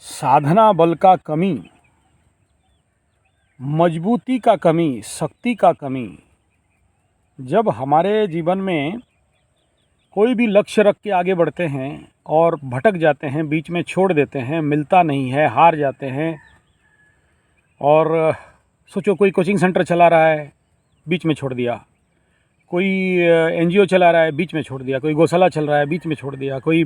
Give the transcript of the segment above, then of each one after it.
साधना बल का कमी, मजबूती का कमी, शक्ति का कमी। जब हमारे जीवन में कोई भी लक्ष्य रख के आगे बढ़ते हैं और भटक जाते हैं, बीच में छोड़ देते हैं, मिलता नहीं है, हार जाते हैं। और सोचो कोई कोचिंग सेंटर चला रहा है, बीच में छोड़ दिया। कोई एनजीओ चला रहा है, बीच में छोड़ दिया। कोई गौशाला चल रहा है, बीच में छोड़ दिया। कोई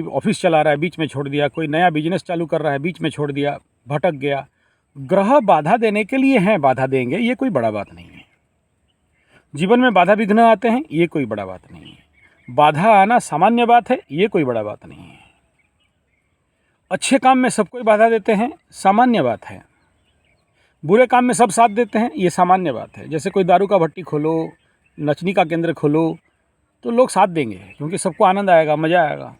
ऑफिस चला रहा है, बीच में छोड़ दिया। कोई नया बिजनेस चालू कर रहा है, बीच में छोड़ दिया, भटक गया। ग्रह बाधा देने के लिए हैं, बाधा देंगे, ये कोई बड़ा बात नहीं है। जीवन में बाधा विघ्न आते हैं, ये कोई बड़ा बात नहीं है। बाधा आना सामान्य बात है, ये कोई बड़ा बात नहीं है। अच्छे काम में सब कोई बाधा देते हैं, सामान्य बात है। बुरे काम में सब साथ देते हैं, ये सामान्य बात है। जैसे कोई दारू का भट्टी खोलो, नचनी का केंद्र खोलो, तो लोग साथ देंगे क्योंकि सबको आनंद आएगा, मज़ा आएगा।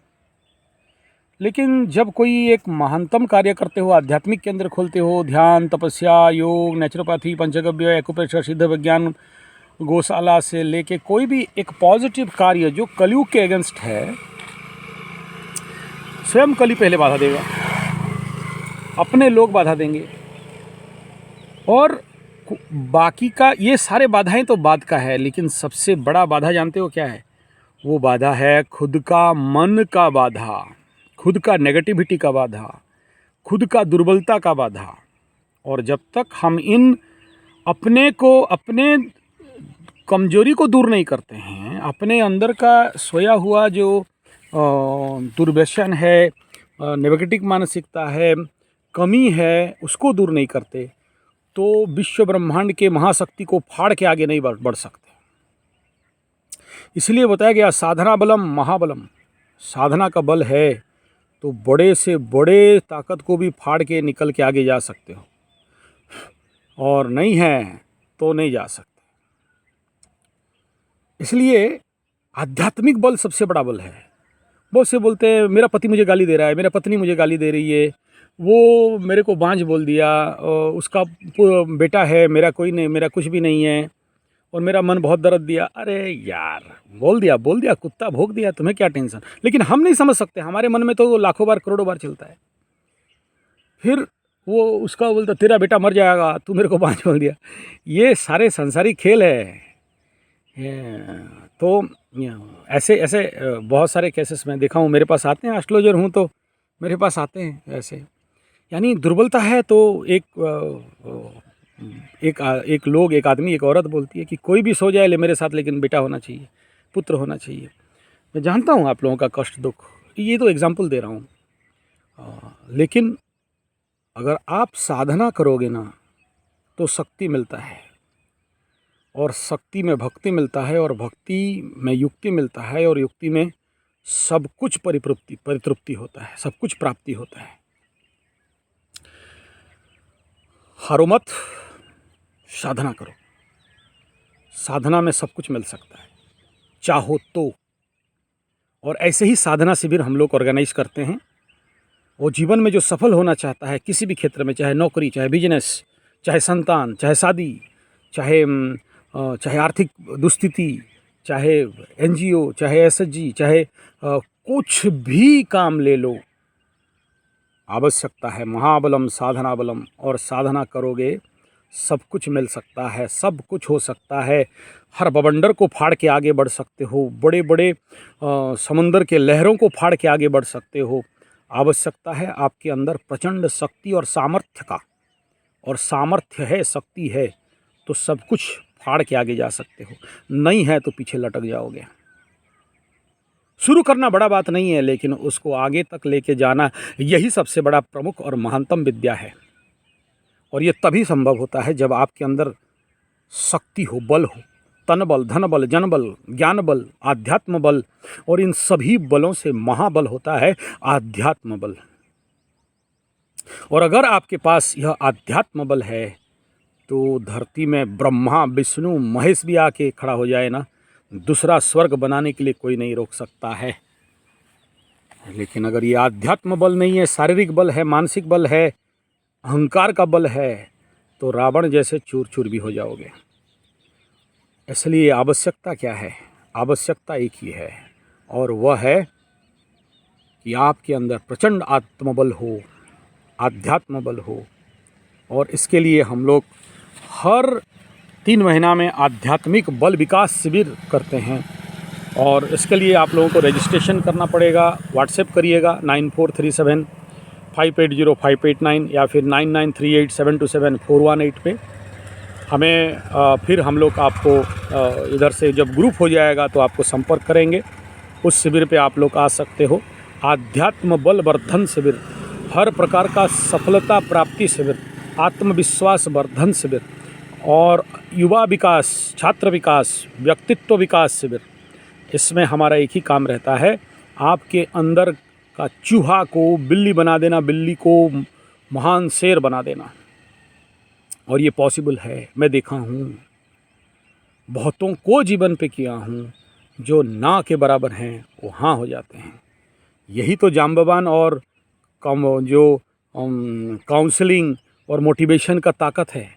लेकिन जब कोई एक महानतम कार्य करते हो, आध्यात्मिक केंद्र खोलते हो, ध्यान, तपस्या, योग, नेचुरोपैथी, पंचगव्य, एक्यूप्रेशर, सिद्ध विज्ञान, गौशाला से लेके कोई भी एक पॉजिटिव कार्य जो कलयुग के अगेंस्ट है, स्वयं कली पहले बाधा देगा, अपने लोग बाधा देंगे। और बाकी का ये सारे बाधाएं तो बाद का है, लेकिन सबसे बड़ा बाधा जानते हो क्या है? वो बाधा है खुद का मन का बाधा, खुद का नेगेटिविटी का बाधा, खुद का दुर्बलता का बाधा। और जब तक हम इन अपने को, अपने कमजोरी को दूर नहीं करते हैं, अपने अंदर का सोया हुआ जो दुर्व्यसन है, नेगेटिव मानसिकता है, कमी है, उसको दूर नहीं करते, तो विश्व ब्रह्मांड के महाशक्ति को फाड़ के आगे नहीं बढ़ सकते। इसलिए बताया गया साधना बलम महाबलम। साधना का बल है तो बड़े से बड़े ताकत को भी फाड़ के निकल के आगे जा सकते हो, और नहीं है तो नहीं जा सकते। इसलिए आध्यात्मिक बल सबसे बड़ा बल है। बहुत से बोलते हैं मेरा पति मुझे गाली दे रहा है, मेरा पत्नी मुझे गाली दे रही है, वो मेरे को बांझ बोल दिया, उसका बेटा है, मेरा कोई नहीं, मेरा कुछ भी नहीं है, और मेरा मन बहुत दर्द दिया। अरे यार, बोल दिया, कुत्ता भोंक दिया, तुम्हें क्या टेंशन। लेकिन हम नहीं समझ सकते, हमारे मन में तो लाखों बार, करोड़ों बार चलता है। फिर वो उसका बोलता तेरा बेटा मर जाएगा, तू मेरे को बांझ बोल दिया। ये सारे संसारिक खेल है। तो ऐसे ऐसे बहुत सारे केसेस मैं देखा हूँ, मेरे पास आते हैं। एस्ट्रोलॉजर हूँ तो मेरे पास आते हैं ऐसे। यानी दुर्बलता है तो एक आदमी, एक औरत बोलती है कि कोई भी सो जाए ले मेरे साथ, लेकिन बेटा होना चाहिए, पुत्र होना चाहिए। मैं जानता हूँ आप लोगों का कष्ट, दुख, ये तो एग्जाम्पल दे रहा हूँ। लेकिन अगर आप साधना करोगे ना तो शक्ति मिलता है, और शक्ति में भक्ति मिलता है, और भक्ति में युक्ति मिलता है, और युक्ति में सब कुछ परितृप्ति होता है, सब कुछ प्राप्ति होता है। हारो मत, साधना करो। साधना में सब कुछ मिल सकता है, चाहो तो। और ऐसे ही साधना शिविर हम लोग ऑर्गेनाइज करते हैं। वो जीवन में जो सफल होना चाहता है किसी भी क्षेत्र में, चाहे नौकरी, चाहे बिजनेस, चाहे संतान, चाहे शादी, चाहे आर्थिक दुस्थिति, चाहे एनजीओ, चाहे एसएचजी, चाहे कुछ भी काम ले लो, आवश्यकता है महाबलम साधना बलम। और साधना करोगे सब कुछ मिल सकता है, सब कुछ हो सकता है। हर बवंडर को फाड़ के आगे बढ़ सकते हो, बड़े बड़े समंदर के लहरों को फाड़ के आगे बढ़ सकते हो। आवश्यकता है आपके अंदर प्रचंड शक्ति और सामर्थ्य का, और सामर्थ्य है, शक्ति है, तो सब कुछ फाड़ के आगे जा सकते हो। नहीं है तो पीछे लटक जाओगे। शुरू करना बड़ा बात नहीं है, लेकिन उसको आगे तक लेके जाना, यही सबसे बड़ा प्रमुख और महानतम विद्या है। और ये तभी संभव होता है जब आपके अंदर शक्ति हो, बल हो, तन बल, धन बल, जन बल, ज्ञान बल, आध्यात्म बल। और इन सभी बलों से महाबल होता है आध्यात्म बल। और अगर आपके पास यह आध्यात्म बल है तो धरती में ब्रह्मा, विष्णु, महेश भी आके खड़ा हो जाए ना, दूसरा स्वर्ग बनाने के लिए कोई नहीं रोक सकता है। लेकिन अगर ये आध्यात्म बल नहीं है, शारीरिक बल है, मानसिक बल है, अहंकार का बल है, तो रावण जैसे चूर चूर भी हो जाओगे। इसलिए आवश्यकता क्या है? आवश्यकता एक ही है, और वह है कि आपके अंदर प्रचंड आत्मबल हो, आध्यात्म बल हो। और इसके लिए हम लोग हर 3 महीना में आध्यात्मिक बल विकास शिविर करते हैं। और इसके लिए आप लोगों को रजिस्ट्रेशन करना पड़ेगा। व्हाट्सएप करिएगा 9437580589 या फिर 9938727418 पे। हमें फिर हम लोग आपको इधर से जब ग्रुप हो जाएगा तो आपको संपर्क करेंगे। उस शिविर पे आप लोग आ सकते हो। आध्यात्म बल वर्धन शिविर, हर प्रकार का सफलता प्राप्ति शिविर, आत्मविश्वास वर्धन शिविर और युवा विकास, छात्र विकास, व्यक्तित्व विकास शिविर। इसमें हमारा एक ही काम रहता है, आपके अंदर का चूहा को बिल्ली बना देना, बिल्ली को महान शेर बना देना। और ये पॉसिबल है, मैं देखा हूँ, बहुतों को जीवन पे किया हूँ। जो ना के बराबर हैं वो हाँ हो जाते हैं। यही तो जाम्बवान और काउंसलिंग और मोटिवेशन का ताकत है।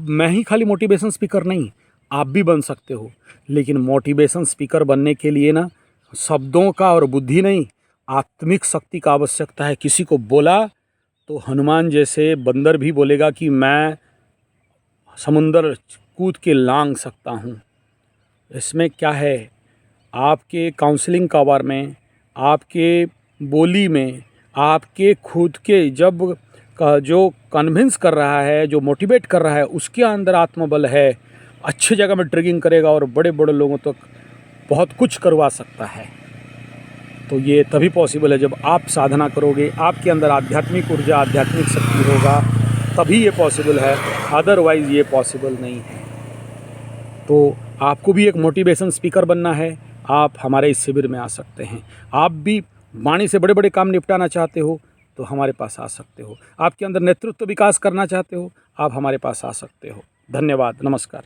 मैं ही खाली मोटिवेशन स्पीकर नहीं, आप भी बन सकते हो। लेकिन मोटिवेशन स्पीकर बनने के लिए ना शब्दों का और बुद्धि नहीं, आत्मिक शक्ति का आवश्यकता है। किसी को बोला तो हनुमान जैसे बंदर भी बोलेगा कि मैं समुंदर कूद के लांघ सकता हूँ। इसमें क्या है, आपके काउंसलिंग कवर में, आपके बोली में, आपके खुद के जब जो कन्विंस कर रहा है, जो मोटिवेट कर रहा है, उसके अंदर आत्मबल है। अच्छी जगह में ट्रिगिंग करेगा और बड़े बड़े लोगों तक बहुत कुछ करवा सकता है। तो ये तभी पॉसिबल है जब आप साधना करोगे, आपके अंदर आध्यात्मिक ऊर्जा, आध्यात्मिक शक्ति होगा, तभी ये पॉसिबल है। अदरवाइज़ ये पॉसिबल नहीं है। तो आपको भी एक मोटिवेशन स्पीकर बनना है, आप हमारे इस शिविर में आ सकते हैं। आप भी वाणी से बड़े बड़े काम निपटाना चाहते हो तो हमारे पास आ सकते हो। आपके अंदर नेतृत्व विकास करना चाहते हो, आप हमारे पास आ सकते हो। धन्यवाद, नमस्कार।